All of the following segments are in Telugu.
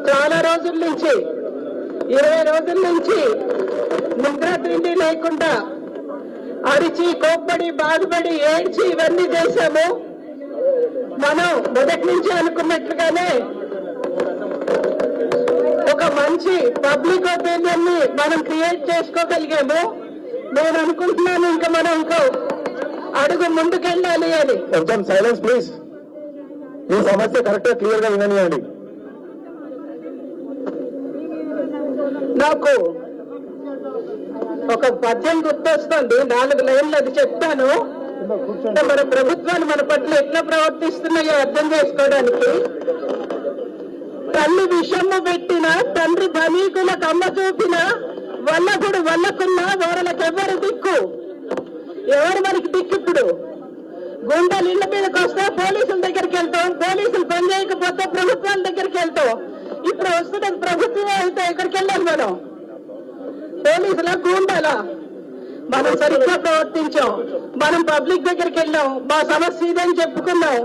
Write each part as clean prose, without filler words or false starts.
చాలా రోజుల నుంచి 20 రోజుల నుంచి నిద్ర తిండి లేకుండా అరిచి కోప్పడి బాధపడి ఏడ్చి ఇవన్నీ చేశాము. మనం మొదటి నుంచి అనుకున్నట్లుగానే ఒక మంచి పబ్లిక్ ఒపీనియన్ ని మనం క్రియేట్ చేసుకోగలిగాము. నేను అనుకుంటున్నాను ఇంకా మనం ఇంకో అడుగు ముందుకెళ్ళాలి అని. కొంచెం సైలెన్స్ ప్లీజ్. మీ సమస్య కరెక్ట్ గా క్లియర్ గా విననియండి. నాకు ఒక పద్యం గుర్తొస్తుంది, 4 లైన్లు అది చెప్తాను. మన ప్రభుత్వాలు మన పట్ల ఎట్లా ప్రవర్తిస్తున్నాయో అర్థం చేసుకోవడానికి. తల్లి విషమ్మ పెట్టిన, తండ్రి ధనీకులకు అమ్మ చూపిన, వల్లకుడు వల్లకున్న వారలకెవ్వరు దిక్కు. ఎవరు మనకి దిక్కు? ఇప్పుడు గుండెలు ఇళ్ల మీదకి వస్తే పోలీసుల దగ్గరికి వెళ్తాం, పోలీసులు పని చేయకపోతే ప్రభుత్వాల దగ్గరికి వెళ్తాం. ఇప్పుడు వస్తున్నది ప్రభుత్వమే అయితే ఎక్కడికి వెళ్ళాలి మనం? పోలీసుల గుండాలా? మనం సరిగ్గా ప్రవర్తించాం. మనం పబ్లిక్ దగ్గరికి వెళ్ళాం, మా సమస్య ఇదని చెప్పుకున్నాం.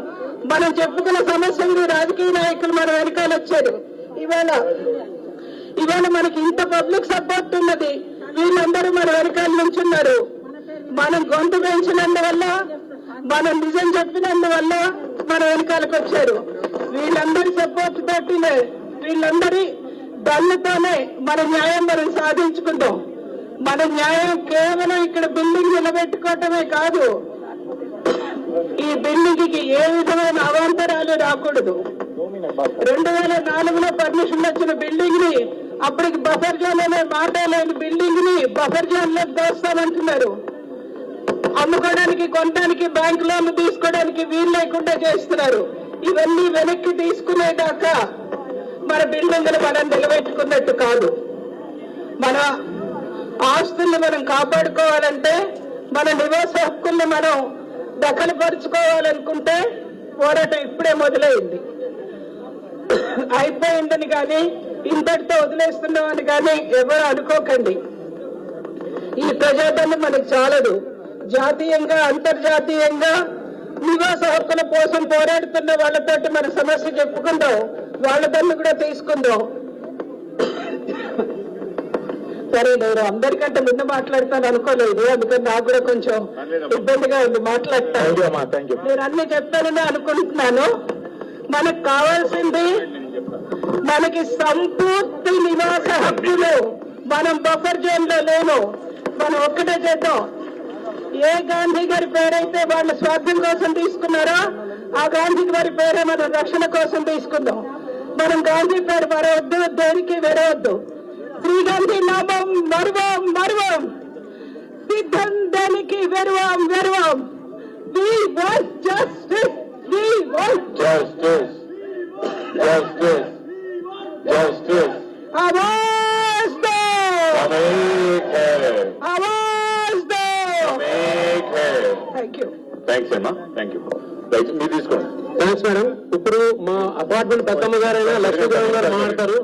మనం చెప్పుకున్న సమస్యలు రాజకీయ నాయకులు మన వెనకాల వచ్చారు. ఇవాళ మనకి ఇంత పబ్లిక్ సపోర్ట్ ఉన్నది, వీళ్ళందరూ మన వెనకాల నుంచున్నారు. మనం గొంతు పెంచినందువల్ల, మనం నిజం చెప్పినందువల్ల మన వెనకాలకు వచ్చారు. వీళ్ళందరి సపోర్ట్ తోటినే, వీళ్ళందరి దళ్ళతోనే మన న్యాయం మనం సాధించుకుందాం. మన న్యాయం కేవలం ఇక్కడ బిల్డింగ్ నిలబెట్టుకోవటమే కాదు, ఈ బిల్డింగ్ కి ఏ విధమైన అవాంతరాలు రాకూడదు. 2004లో పర్మిషన్ వచ్చిన బిల్డింగ్ ని, అప్పటికి బఫర్ జోన్ అనే మాట లేని బిల్డింగ్ ని బఫర్ జోన్ లో దోస్తామంటున్నారు. అమ్ముకోవడానికి, కొనడానికి, బ్యాంక్ లోన్లు తీసుకోవడానికి వీలు లేకుండా చేస్తున్నారు. ఇవన్నీ వెనక్కి తీసుకునేదాకా మన బిల్డింగ్లు మనం నిలబెట్టుకున్నట్టు కాదు. మన ఆస్తుల్ని మనం కాపాడుకోవాలంటే, మన నివాస హక్కుల్ని మనం దఖలుపరుచుకోవాలనుకుంటే పోరాటం ఇప్పుడే మొదలైంది. అయిపోయిందని కానీ, ఇంతటితో వదిలేస్తున్నామని కానీ ఎవరు అనుకోకండి. ఈ ప్రజాదరణ మనకు చాలదు. జాతీయంగా, అంతర్జాతీయంగా నివాస హక్కుల కోసం పోరాడుతున్న వాళ్ళతోటి మన సమస్య చెప్పుకుందాం, వాళ్ళ దాన్ని కూడా తీసుకుందాం. సరే, నేను అందరికంటే ముందు మాట్లాడతాను అనుకోలేదు, అందుకని నాకు కూడా కొంచెం ఇబ్బందిగా ఉంది మాట్లాడతాను. నేను అన్ని చెప్తానని అనుకుంటున్నాను. మనకు కావాల్సింది, మనకి సంపూర్తి నివాస హక్కులు. మనం బఫర్ జోన్ లో లేను. మనం ఒక్కటే చేద్దాం, ఏ గాంధీ గారి పేరైతే వాళ్ళ స్వార్థం కోసం తీసుకున్నారో ఆ గాంధీ గారి పేరే మనం రక్షణ కోసం తీసుకుందాం. మనం గాంధీ పేరు మరవద్దు, దేనికి వెరవద్దు. శ్రీగాంధీ నామం మరువం మరువం, సిద్ధం దేనికి వెరువం వెరువం. We want justice. We want justice. Justice. Justice. आवाज दो. आवाज दो. Thank you. థ్యాంక్స్ అమ్మా, థ్యాంక్ యూ. మీరు తీసుకోండి. Thanks madam. ఇప్పుడు మా అపార్ట్మెంట్ పెద్దమ్మ గారైనా లక్ష్మీదేవి గారు మాట్లాడతారు.